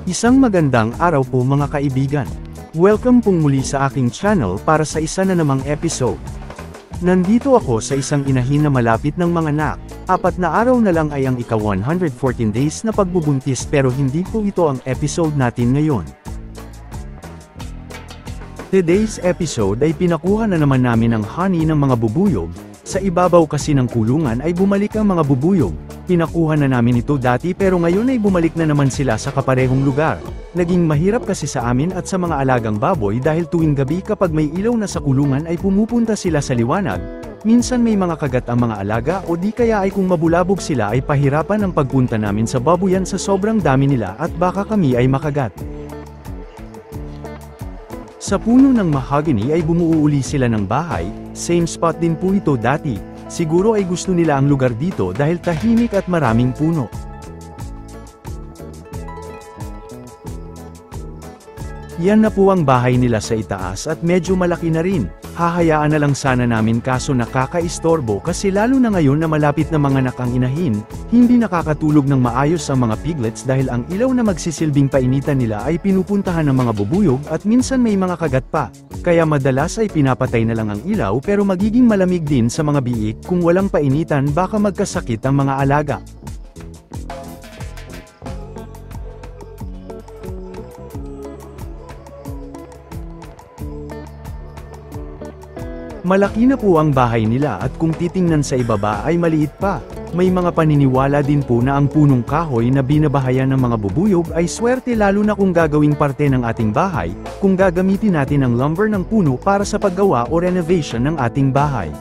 Isang magandang araw po mga kaibigan. Welcome pong muli sa aking channel para sa isa na namang episode. Nandito ako sa isang inahin na malapit ng mga anak. 4 na araw na lang ay ang ika-114 days na pagbubuntis pero hindi po ito ang episode natin ngayon. Today's episode ay pinakuha na naman namin ang honey ng mga bubuyog. Sa ibabaw kasi ng kulungan ay bumalik ang mga bubuyog. Pinakuha na namin ito dati pero ngayon ay bumalik na naman sila sa kaparehong lugar. Naging mahirap kasi sa amin at sa mga alagang baboy dahil tuwing gabi kapag may ilaw na sa kulungan ay pumupunta sila sa liwanag. Minsan may mga kagat ang mga alaga o di kaya ay kung mabulabog sila ay pahirapan ang pagpunta namin sa babuyan sa sobrang dami nila at baka kami ay makagat. Sa puno ng mahogany ay bumuo uli sila ng bahay, same spot din po ito dati. Siguro ay gusto nila ang lugar dito dahil tahimik at maraming puno. Yan na po ang bahay nila sa itaas at medyo malaki na rin. Hahayaan na lang sana namin kaso nakakaistorbo kasi lalo na ngayon na malapit na manganak ang inahin, hindi nakakatulog ng maayos ang mga piglets dahil ang ilaw na magsisilbing painitan nila ay pinupuntahan ng mga bubuyog at minsan may mga kagat pa. Kaya madalas ay pinapatay na lang ang ilaw pero magiging malamig din sa mga biik kung walang painitan baka magkasakit ang mga alaga. Malaki na po ang bahay nila at kung titingnan sa ibaba ay maliit pa. May mga paniniwala din po na ang punong kahoy na binabahayan ng mga bubuyog ay swerte lalo na kung gagawing parte ng ating bahay, kung gagamitin natin ang lumber ng puno para sa paggawa o renovation ng ating bahay.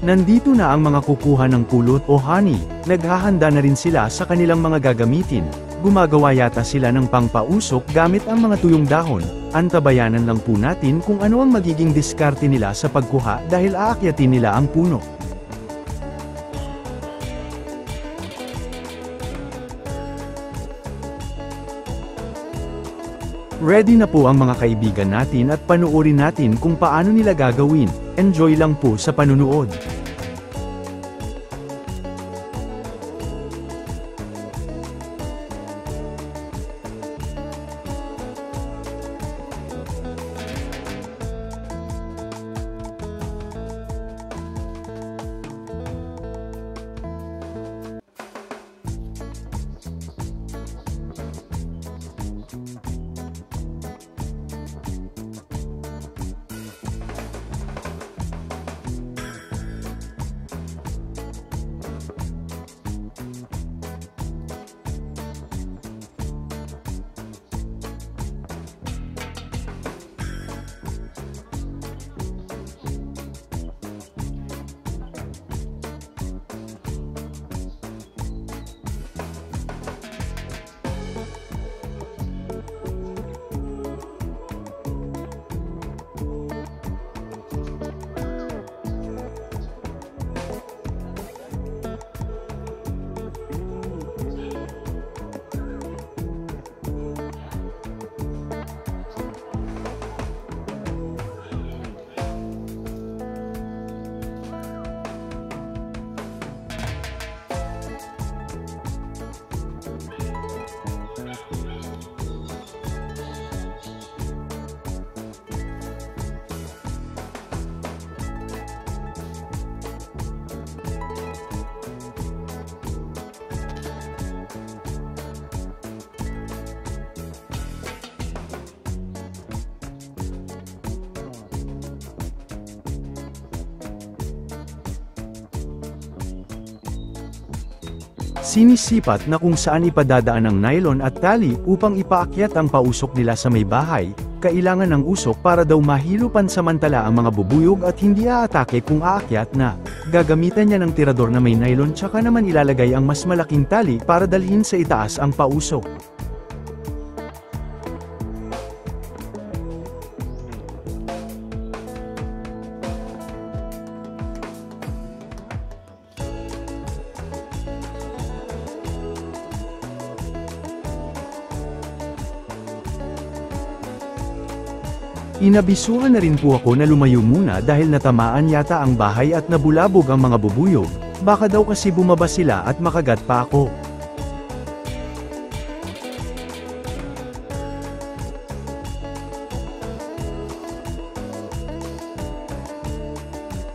Nandito na ang mga kukuha ng pulot o honey, naghahanda na rin sila sa kanilang mga gagamitin. Gumagawa yata sila ng pangpausok gamit ang mga tuyong dahon. Antabayanan lang po natin kung ano ang magiging diskarte nila sa pagkuha dahil aakyatin nila ang puno. Ready na po ang mga kaibigan natin at panuorin natin kung paano nila gagawin. Enjoy lang po sa panunood. Sinisipat na kung saan ipadadaan ang nylon at tali upang ipaakyat ang pausok nila sa may bahay. Kailangan ng usok para daw mahilo pansamantala ang mga bubuyog at hindi aatake kung aakyat na. Gagamitan niya ng tirador na may nylon tsaka naman ilalagay ang mas malaking tali para dalhin sa itaas ang pausok. Inabisuhan na rin po ako na lumayo muna dahil natamaan yata ang bahay at nabulabog ang mga bubuyog, baka daw kasi bumaba sila at makagat pa ako.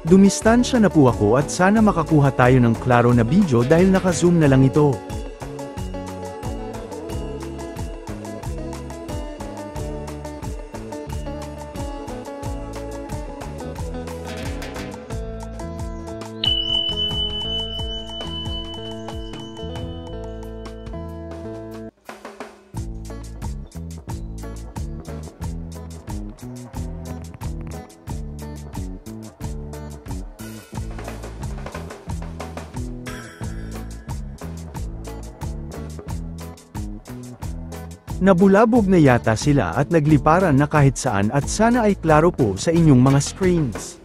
Dumistansya na po ako at sana makakuha tayo ng klaro na video dahil naka-zoom na lang ito. Nabulabog na yata sila at nagliparan na kahit saan at sana ay klaro po sa inyong mga screens.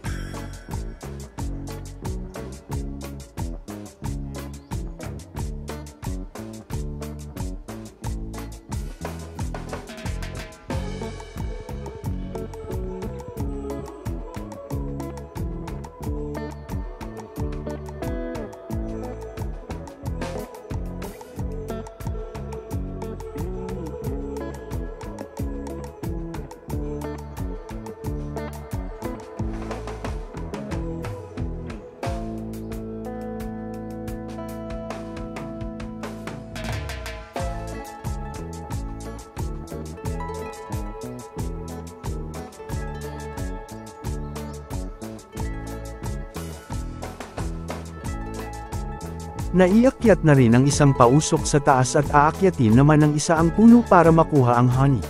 Naiakyat na rin ang isang pausok sa taas at aakyatin naman ang isa ang puno para makuha ang honey.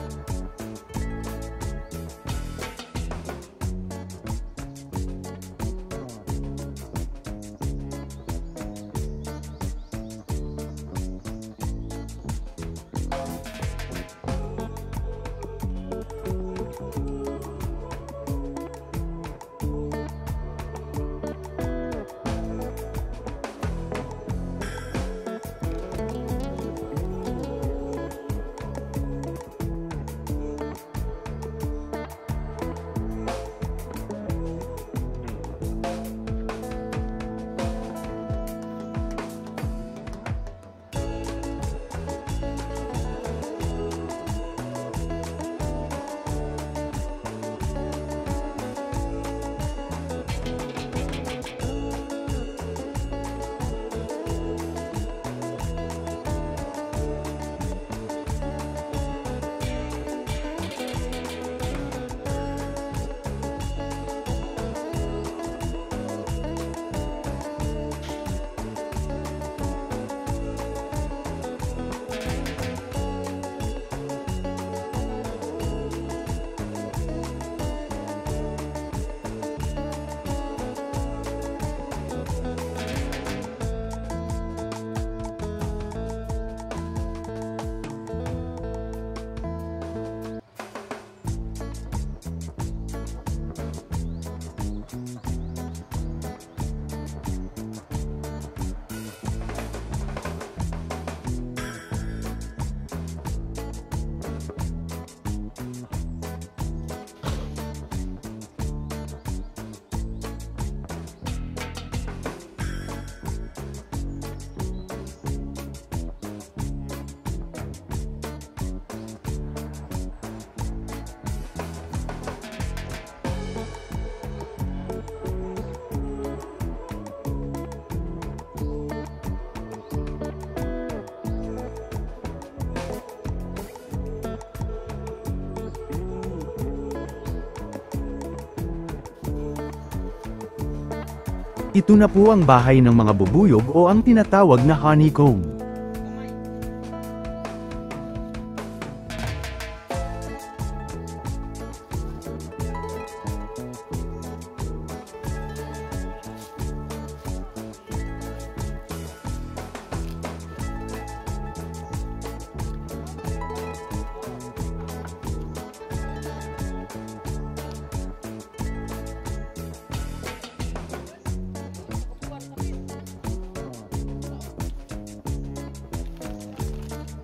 Ito na po ang bahay ng mga bubuyog o ang tinatawag na honeycomb.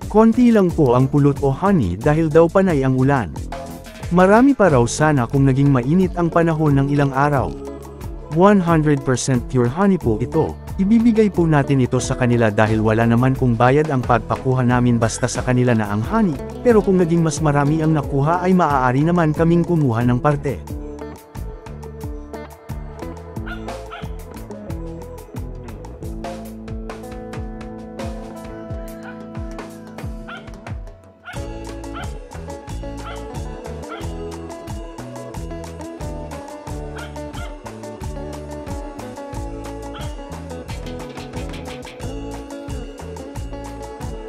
Konti lang po ang pulot o honey dahil daw panay ang ulan. Marami pa raw sana kung naging mainit ang panahon ng ilang araw. 100% pure honey po ito. Ibibigay po natin ito sa kanila dahil wala naman pong bayad ang pagpakuha namin basta sa kanila na ang honey, pero kung naging mas marami ang nakuha ay maaari naman kaming kumuha ng parte.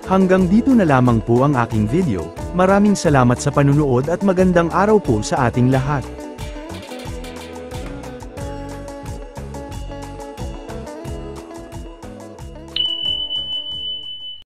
Hanggang dito na lamang po ang aking video, maraming salamat sa panunood at magandang araw po sa ating lahat.